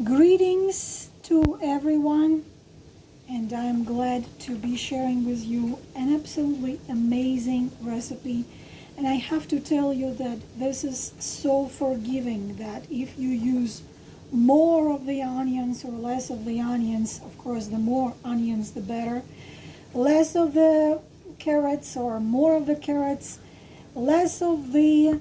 Greetings to everyone, and I am glad to be sharing with you an absolutely amazing recipe. And I have to tell you that this is so forgiving that if you use more of the onions or less of the onions, of course the more onions the better, less of the carrots or more of the carrots, less of the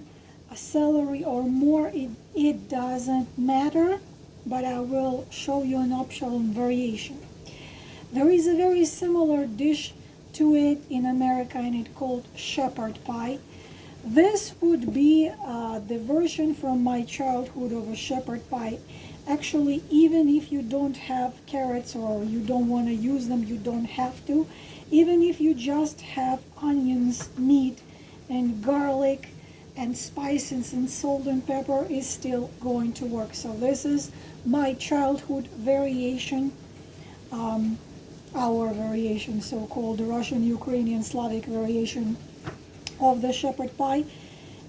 celery or more, it doesn't matter, but I will show you an optional variation. There is a very similar dish to it in America, and it's called shepherd pie. This would be the version from my childhood of a shepherd pie. Actually, even if you don't have carrots or you don't want to use them, you don't have to. Even if you just have onions, meat, and garlic, and spices and salt and pepper, is still going to work. So this is my childhood variation, our variation, so-called Russian, Ukrainian, Slavic variation of the shepherd pie.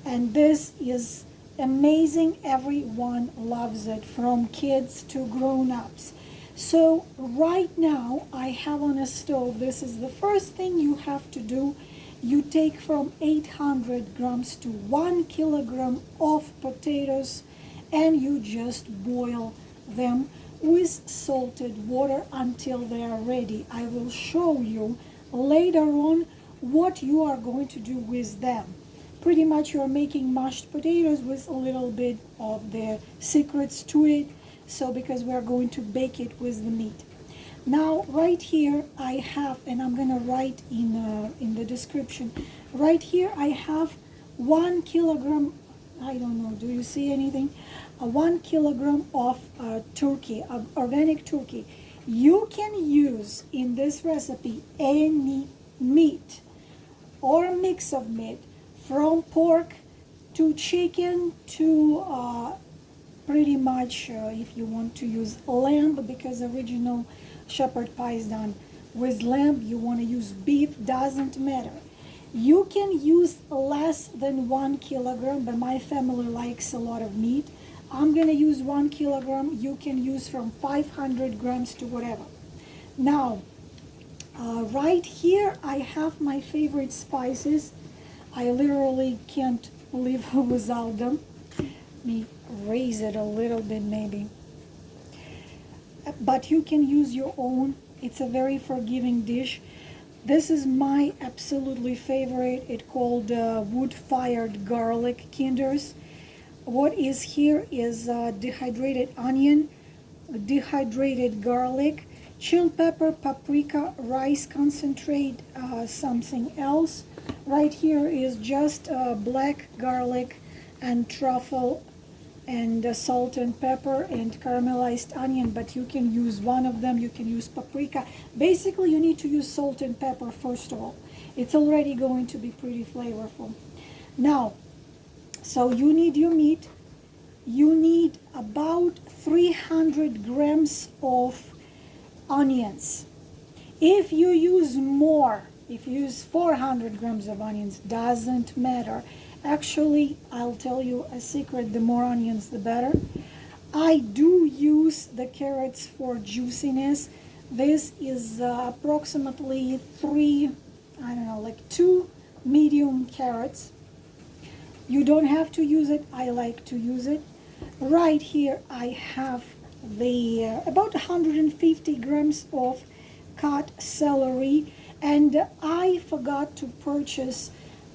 And this is amazing. Everyone loves it, from kids to grown-ups. So right now I have on a stove, this is the first thing you have to do. You take from 800 grams to 1 kilogram of potatoes, and you just boil them with salted water until they are ready. I will show you later on what you are going to do with them. Pretty much you're making mashed potatoes with a little bit of the secrets to it, so because we're going to bake it with the meat. Now right here I have, and I'm gonna write in the description, right here I have 1 kilogram, I don't know, do you see anything? 1 kilogram of turkey, organic turkey. You can use in this recipe any meat or mix of meat, from pork to chicken to pretty much if you want to use lamb, because original shepherd pie is done with lamb. You want to use beef, doesn't matter. You can use less than 1 kilogram, but my family likes a lot of meat. I'm gonna use 1 kilogram. You can use from 500 grams to whatever. Now right here I have my favorite spices. I literally can't live without them. Let me raise it a little bit maybe, but you can use your own. It's a very forgiving dish. This is my absolutely favorite. It's called wood-fired garlic kinders. What is here is dehydrated onion, dehydrated garlic, chili pepper, paprika, rice concentrate, something else. Right here is just black garlic and truffle and salt and pepper and caramelized onion, but you can use one of them. You can use paprika. Basically you need to use salt and pepper first of all. It's already going to be pretty flavorful. Now, so you need your meat. You need about 300 grams of onions. If you use more, if you use 400 grams of onions, doesn't matter. Actually, I'll tell you a secret, the more onions the better. I do use the carrots for juiciness. This is approximately 2 medium carrots. You don't have to use it, I like to use it. Right here I have the about 150 grams of cut celery, and I forgot to purchase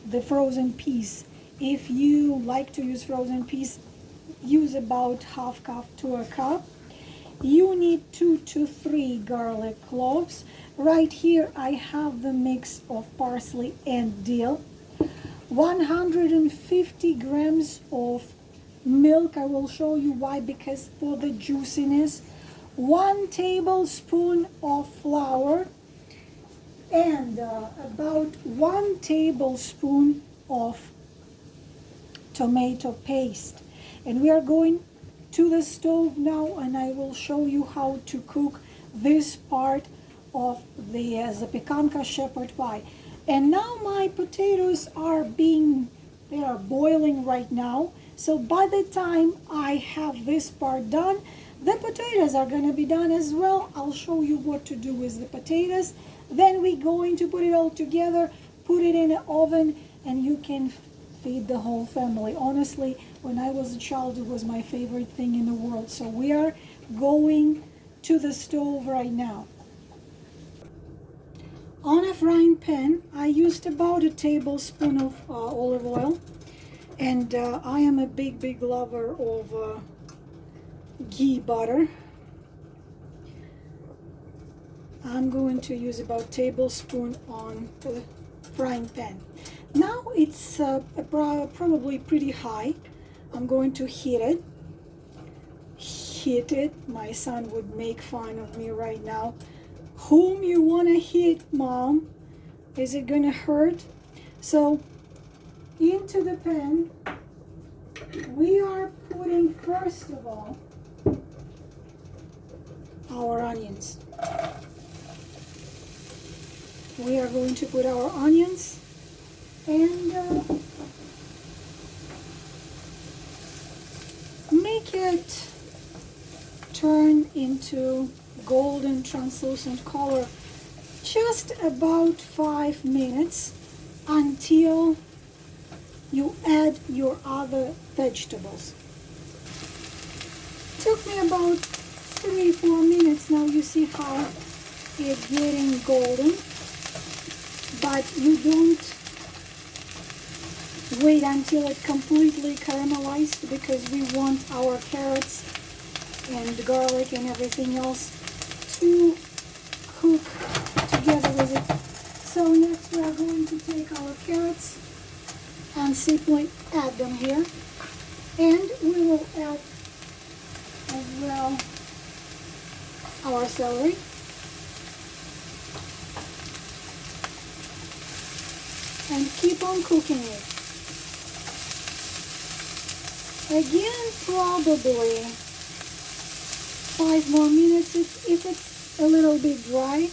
the frozen peas. If you like to use frozen peas, use about half cup to a cup. You need 2 to 3 garlic cloves. Right here I have the mix of parsley and dill. 150 grams of milk. I will show you why, because for the juiciness. 1 tablespoon of flour, and about 1 tablespoon of tomato paste. And we are going to the stove now, and I will show you how to cook this part of the zapiekanka shepherd pie. And now my potatoes are they are boiling right now. So by the time I have this part done, The potatoes are going to be done as well. I'll show you what to do with the potatoes. Then we're going to put it all together, put it in the oven, and you can feed the whole family. Honestly, when I was a child, it was my favorite thing in the world. So we are going to the stove right now. On a frying pan, I used about a tablespoon of olive oil. And I am a big lover of ghee butter. I'm going to use about a tablespoon on the frying pan. Now it's probably pretty high. I'm going to heat it. Heat it. My son would make fun of me right now. Whom you want to hit, Mom? Is it going to hurt? So into the pan, we are putting first of all our onions. We are going to put our onions and make it turn into golden translucent color just about 5 minutes until you add your other vegetables. Took me about 3-4 minutes. Now you see how it's getting golden, but you don't wait until it completely caramelized, because we want our carrots and garlic and everything else to cook together with it. So next we are going to take our carrots and simply add them here, and we will add as well our celery, and keep on cooking it. Again, probably 5 more minutes. If it's a little bit dry,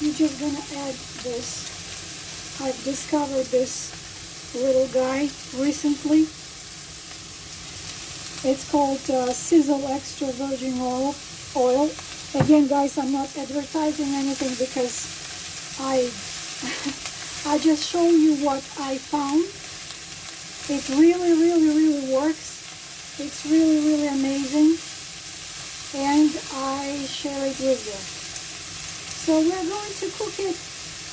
you're just gonna add this. I've discovered this little guy recently. It's called Sizzle Extra Virgin Oil. Again, guys, I'm not advertising anything, because I just show you what I found. It really works. It's really amazing, and I share it with you. So we're going to cook it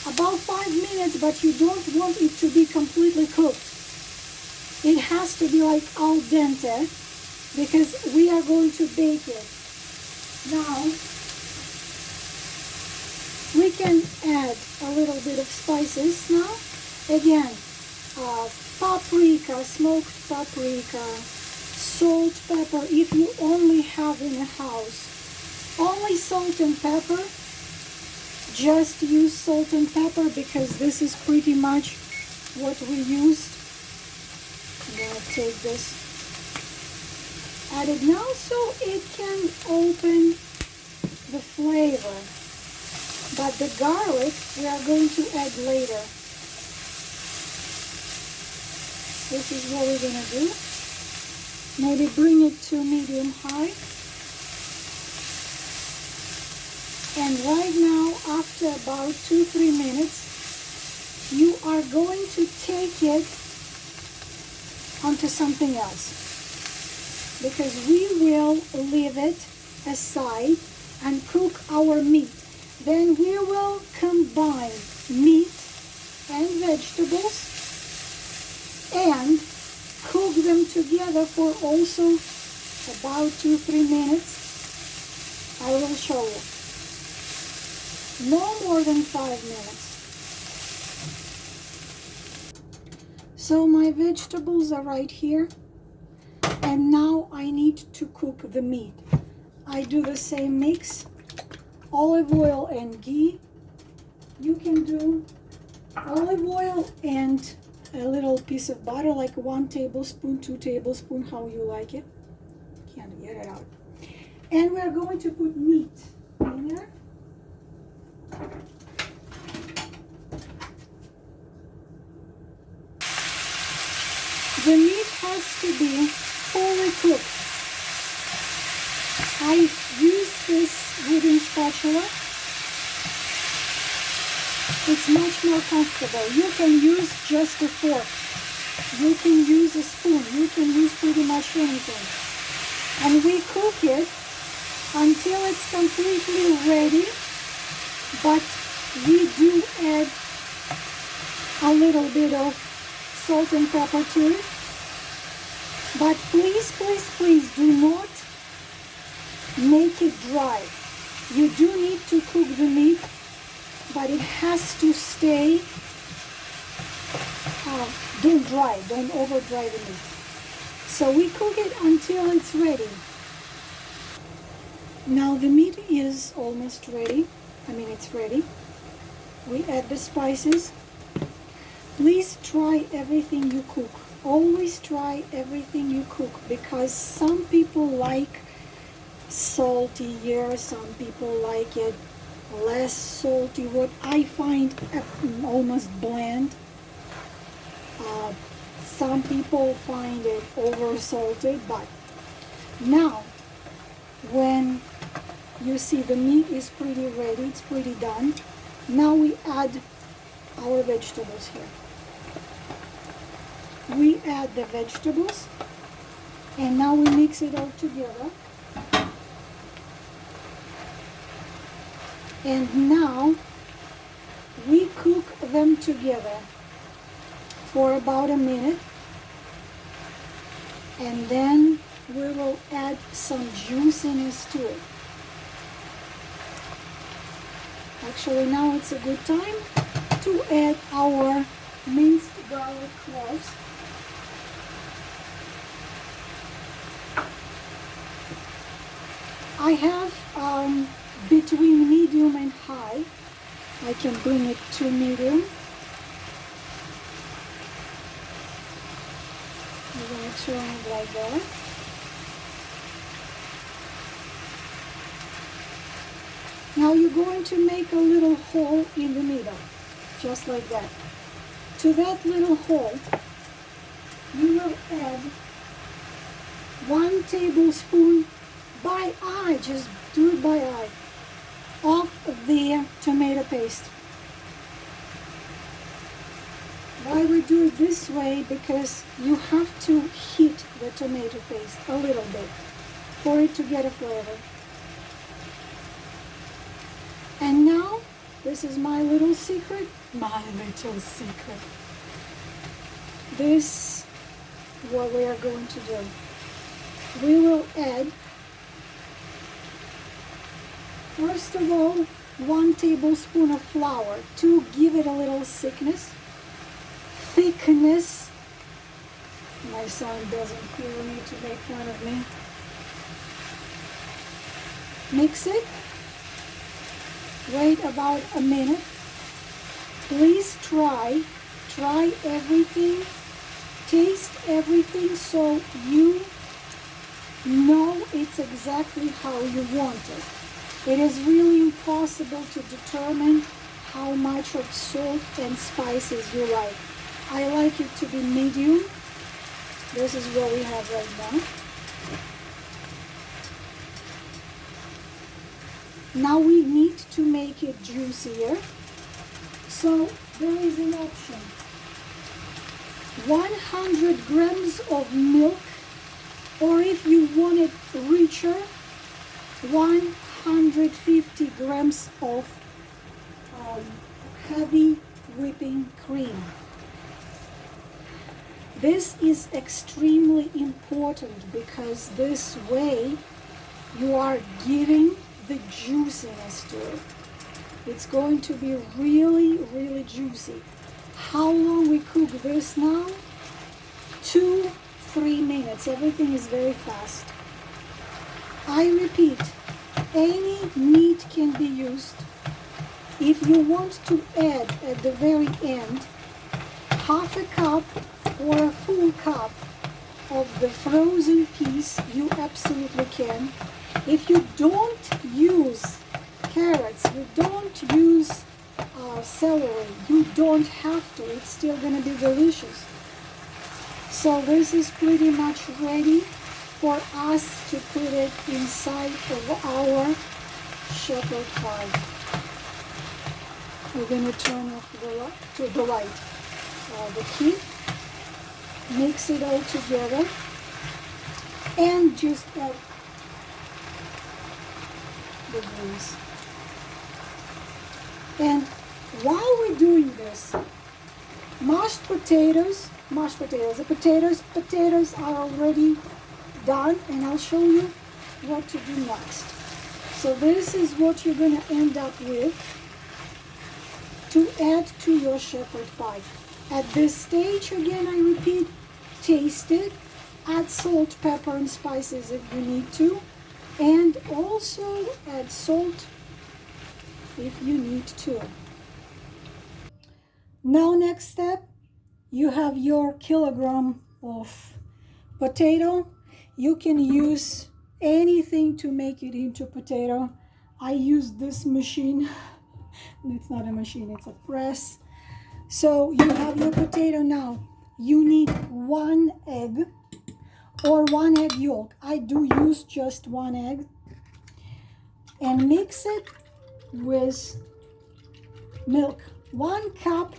about 5 minutes, but you don't want it to be completely cooked. It has to be like al dente, because we are going to bake it. Now we can add a little bit of spices now. Again, paprika, smoked paprika, salt, pepper, if you only have in a house. Only salt and pepper. Just use salt and pepper, because this is pretty much what we used. I'm going to take this, add it now so it can open the flavor. But the garlic we are going to add later. This is what we're going to do. Maybe bring it to medium high. And right now, after about 2-3 minutes, you are going to take it onto something else, because we will leave it aside and cook our meat. Then we will combine meat and vegetables and cook them together for also about 2-3 minutes. I will show you. No more than 5 minutes. So my vegetables are right here, and now I need to cook the meat. I do the same mix, olive oil and ghee. You can do olive oil and a little piece of butter, like 1 tablespoon, 2 tablespoons, how you like it. Can't get it out. And we're going to put meat in there. The meat has to be fully cooked. I use this wooden spatula. It's much more comfortable. You can use just a fork. You can use a spoon. You can use pretty much anything. And we cook it until it's completely ready, but we do add a little bit of salt and pepper to it. But please, please, please do not make it dry. You do need to cook the meat, but it has to stay, don't dry, don't over dry the meat. So we cook it until it's ready. Now the meat is almost ready. It's ready. We add the spices. Please try everything you cook. Always try everything you cook, because some people like saltier, some people like it less salty. What I find almost bland. Some people find it over salted, but now when you see the meat is pretty ready, it's pretty done. Now we add our vegetables here. We add the vegetables, and now we mix it all together. And now we cook them together for about a minute, and then we will add some juiciness to it. Actually, now it's a good time to add our minced garlic cloves. I have between medium and high. I can bring it to medium. I'm going to turn it like that. Now you're going to make a little hole in the middle, just like that. To that little hole, you will add 1 tablespoon by eye, just do it by eye, of the tomato paste. Why we do it this way? Because you have to heat the tomato paste a little bit for it to get a flavor. And now, this is my little secret. This is what we are going to do. We will add, first of all, 1 tablespoon of flour to give it a little thickness. My son doesn't feel need to make fun of me. Mix it. Wait about a minute. Please try everything, taste everything, so you know it's exactly how you want it. It is really impossible to determine how much of salt and spices you like. I like it to be medium. This is what we have right now. Now we need to make it juicier. So there is an option. 100 grams of milk, or if you want it richer, 150 grams of heavy whipping cream. This is extremely important because this way you are giving the juiciness to it. It's going to be really, really juicy. How long we cook this now? 2-3 minutes. Everything is very fast. I repeat, any meat can be used. If you want to add at the very end half a cup or a full cup of the frozen piece, you absolutely can. If you don't use carrots, you don't use celery, you don't have to. It's still going to be delicious. So this is pretty much ready. for us to put it inside of our shepherd pie. We're going to turn off to the light the heat, mix it all together, and just add the greens. And while we're doing this, the potatoes are already done, and I'll show you what to do next. So this is what you're going to end up with to add to your shepherd pie. At this stage, again, I repeat, taste it, add salt, pepper, and spices if you need to, and also add salt if you need to. Now, next step, you have your kilogram of potato. You can use anything to make it into potato. I use this machine. It's not a machine, it's a press. So you have your potato now. You need 1 egg or 1 egg yolk. I do use just 1 egg. And mix it with milk. 1 cup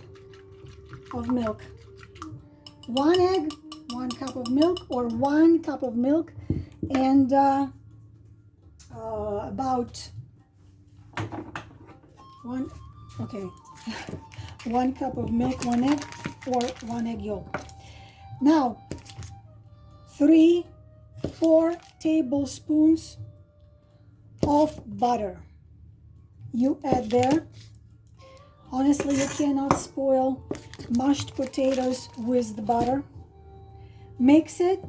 of milk. 1 egg, 1 cup of milk, or 1 cup of milk, and about 1 cup of milk, 1 egg, or 1 egg yolk. Now 3-4 tablespoons of butter you add there. Honestly, you cannot spoil mashed potatoes with the butter. Mix it.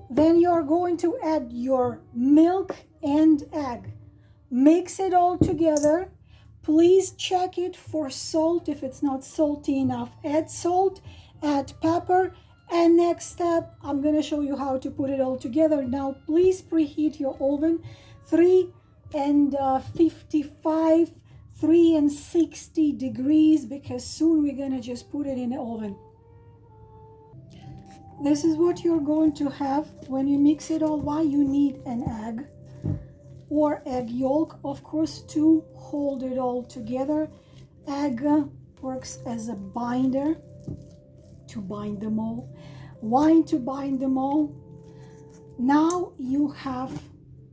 Then you are going to add your milk and egg. Mix it all together. Please check it for salt. If it's not salty enough, add salt, add pepper. And next step, I'm going to show you how to put it all together. Now, please preheat your oven 355, 360 degrees, because soon we're going to just put it in the oven. This is what you're going to have when you mix it all. Why you need an egg or egg yolk, of course, to hold it all together. Egg works as a binder to bind them all. Wine to bind them all. Now you have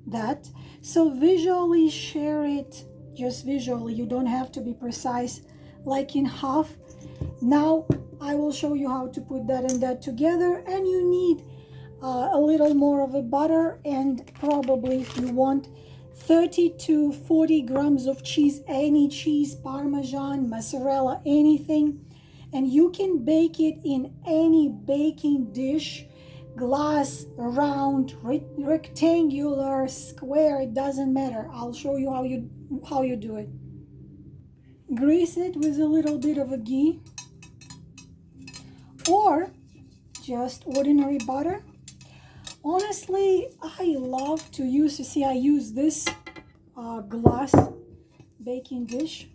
that. So visually share it, just visually. You don't have to be precise, like in half. Now I will show you how to put that and that together, and you need a little more of a butter, and probably, if you want, 30 to 40 grams of cheese, any cheese, Parmesan, mozzarella, anything. And you can bake it in any baking dish, glass, round, rectangular, square, it doesn't matter. I'll show you how you do it. Grease it with a little bit of a ghee, or just ordinary butter. Honestly, I love to use, you see, I use this glass baking dish.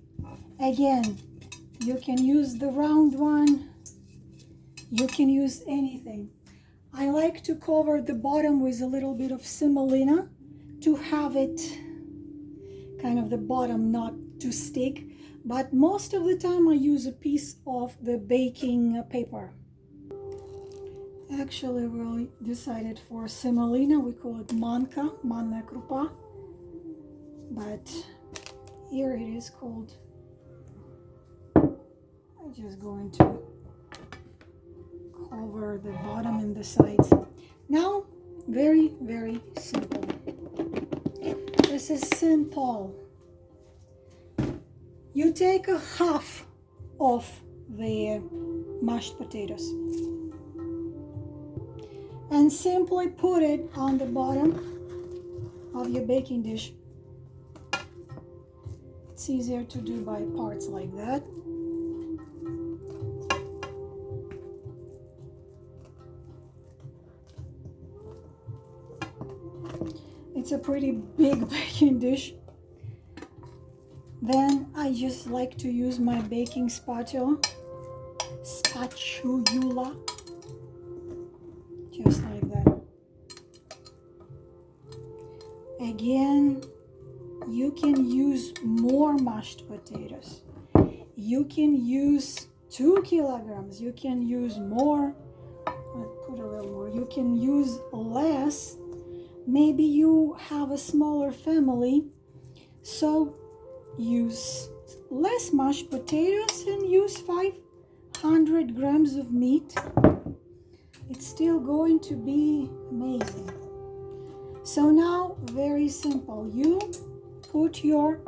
Again, you can use the round one, you can use anything. I like to cover the bottom with a little bit of semolina to have it kind of the bottom not to stick, but most of the time I use a piece of the baking paper. Actually, we decided for semolina, we call it manka, manna krupa, but here it is called. I'm just going to cover the bottom and the sides. Now, very, very simple. This is simple. You take a half of the mashed potatoes and simply put it on the bottom of your baking dish. It's easier to do by parts like that. It's a pretty big baking dish. Then I just like to use my baking spatula, just like that. Again, you can use more mashed potatoes. You can use 2 kilograms. You can use more. I'll put a little more. You can use less. Maybe you have a smaller family, so use less mashed potatoes and use 500 grams of meat. It's still going to be amazing. So now, very simple. You put your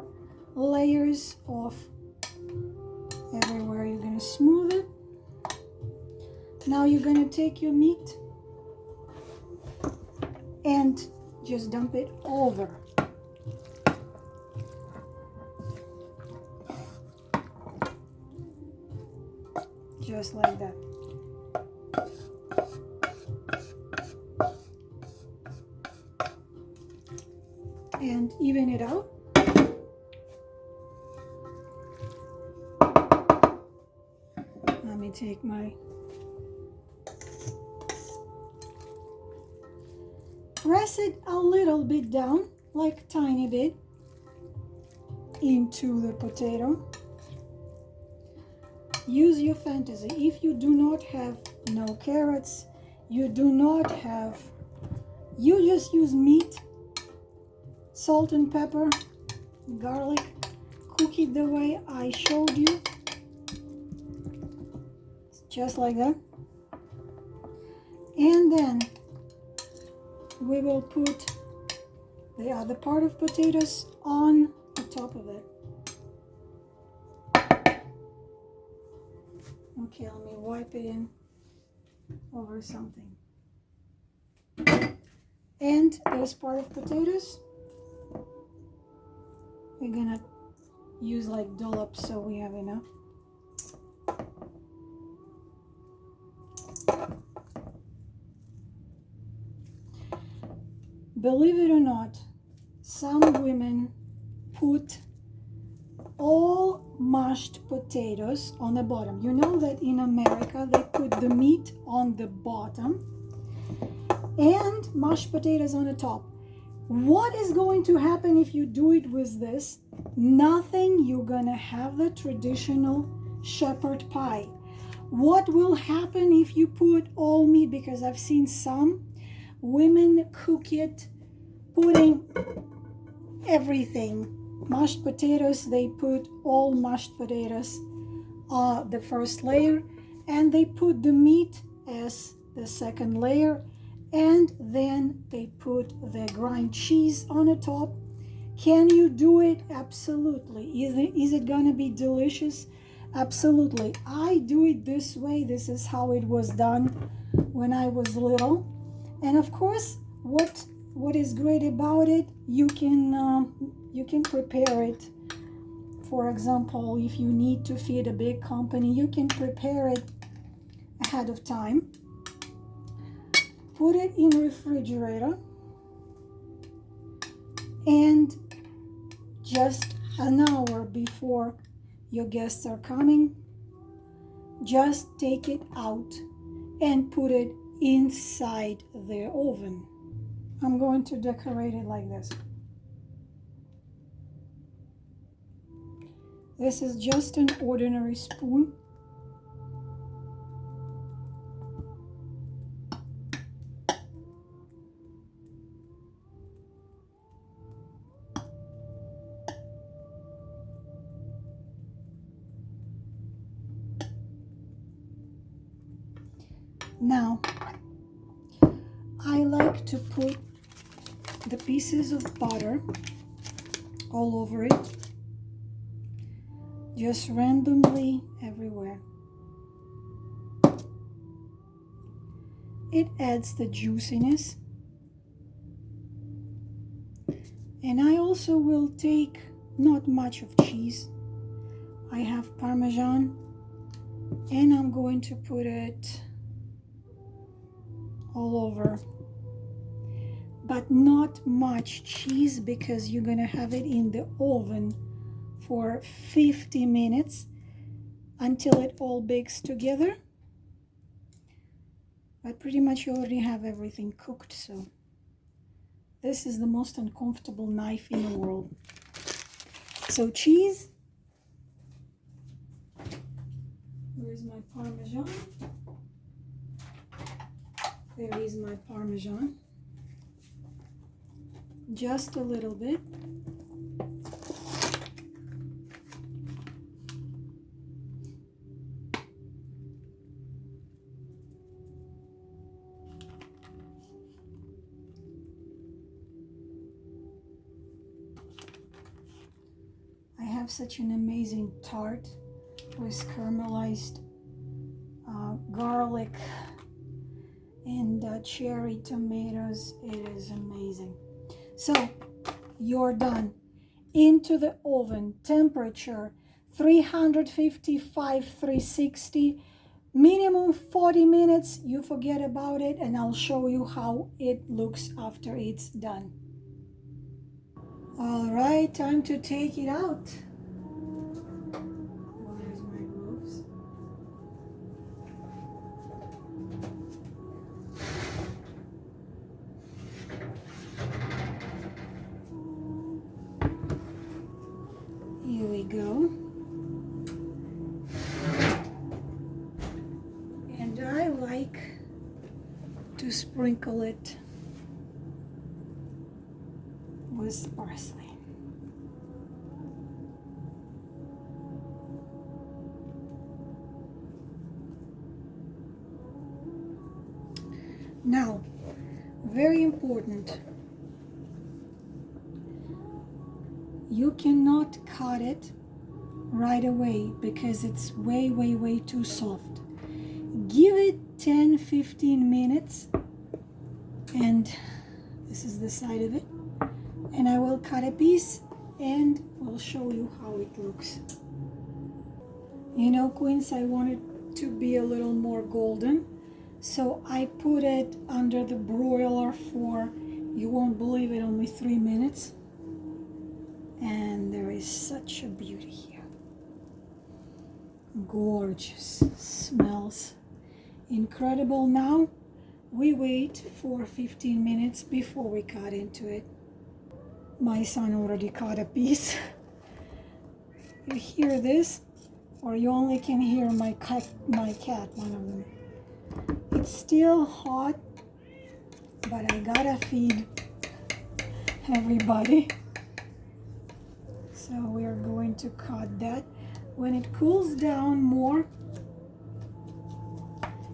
layers of everywhere. You're going to smooth it. Now you're going to take your meat and just dump it over. Just like that. And even it out. Let me take my press it a little bit down, like tiny bit, into the potato. Use your fantasy. If you do not have no carrots, you do not have, you just use meat, salt and pepper, garlic, cook it the way I showed you, just like that. And then we will put the other part of potatoes on the top of it. Okay, let me wipe it in over something. And this part of potatoes, we're gonna use like dollop so we have enough. Believe it or not, some women put all mashed potatoes on the bottom. You know that in America they put the meat on the bottom and mashed potatoes on the top. What is going to happen if you do it with this? Nothing. You're gonna have the traditional shepherd pie. What will happen if you put all meat? Because I've seen some women cook it putting everything. Mashed potatoes, they put all mashed potatoes the first layer, and they put the meat as the second layer, and then they put the ground cheese on the top. Can you do it? Absolutely. Is it gonna be delicious? Absolutely. I do it this way. This is how it was done when I was little. And of course, what is great about it, you can prepare it. For example, if you need to feed a big company, you can prepare it ahead of time. Put it in refrigerator, and just an hour before your guests are coming, just take it out and put it inside the oven. I'm going to decorate it like this. This is just an ordinary spoon. Now, I like to put the pieces of butter all over it, just randomly everywhere. It adds the juiciness. And I also will take not much of cheese. I have Parmesan, and I'm going to put it all over, but not much cheese because you're gonna have it in the oven for 50 minutes until it all bakes together. But pretty much you already have everything cooked, so This is the most uncomfortable knife in the world. So cheese. Where's my Parmesan? There is my Parmesan. Just a little bit. I have such an amazing tart with caramelized garlic and cherry tomatoes. It is amazing. So you're done. Into the oven, temperature 355, 360, minimum 40 minutes. You forget about it, and I'll show you how it looks after it's done. All right, time to take it out. Where's my gloves? Here we go. And I like to sprinkle it with parsley. Now, very important, you cannot cut it right away because it's way too soft. Give it 10-15 minutes, and this is the side of it, and I will cut a piece and we'll show you how it looks. You know, Queens, I want it to be a little more golden, so I put it under the broiler for, you won't believe it, only 3 minutes. And there is such a beauty here. Gorgeous. Smells incredible. Now we wait for 15 minutes before we cut into it. My son already cut a piece. You hear this, or you only can hear my cat, one of them. It's still hot, but I gotta feed everybody. So we are going to cut that. When it cools down more,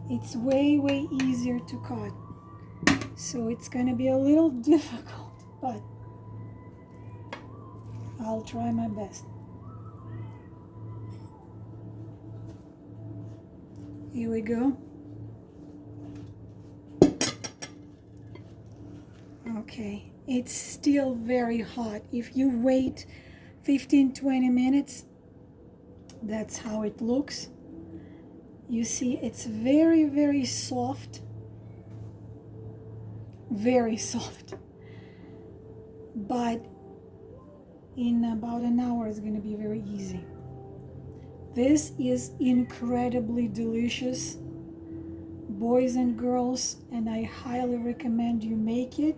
it's way easier to cut. So it's gonna be a little difficult, but I'll try my best. Here we go. Okay, it's still very hot. If you wait 15-20 minutes, that's how it looks. You see, it's very soft. Very soft. But in about an hour, it's going to be very easy. This is incredibly delicious, boys and girls, and I highly recommend you make it.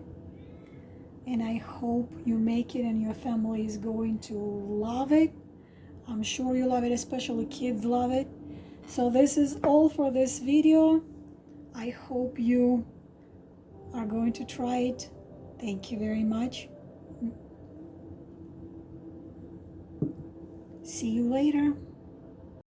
And I hope you make it and your family is going to love it. I'm sure you love it, especially kids love it. So this is all for this video. I hope you are going to try it. Thank you very much. See you later.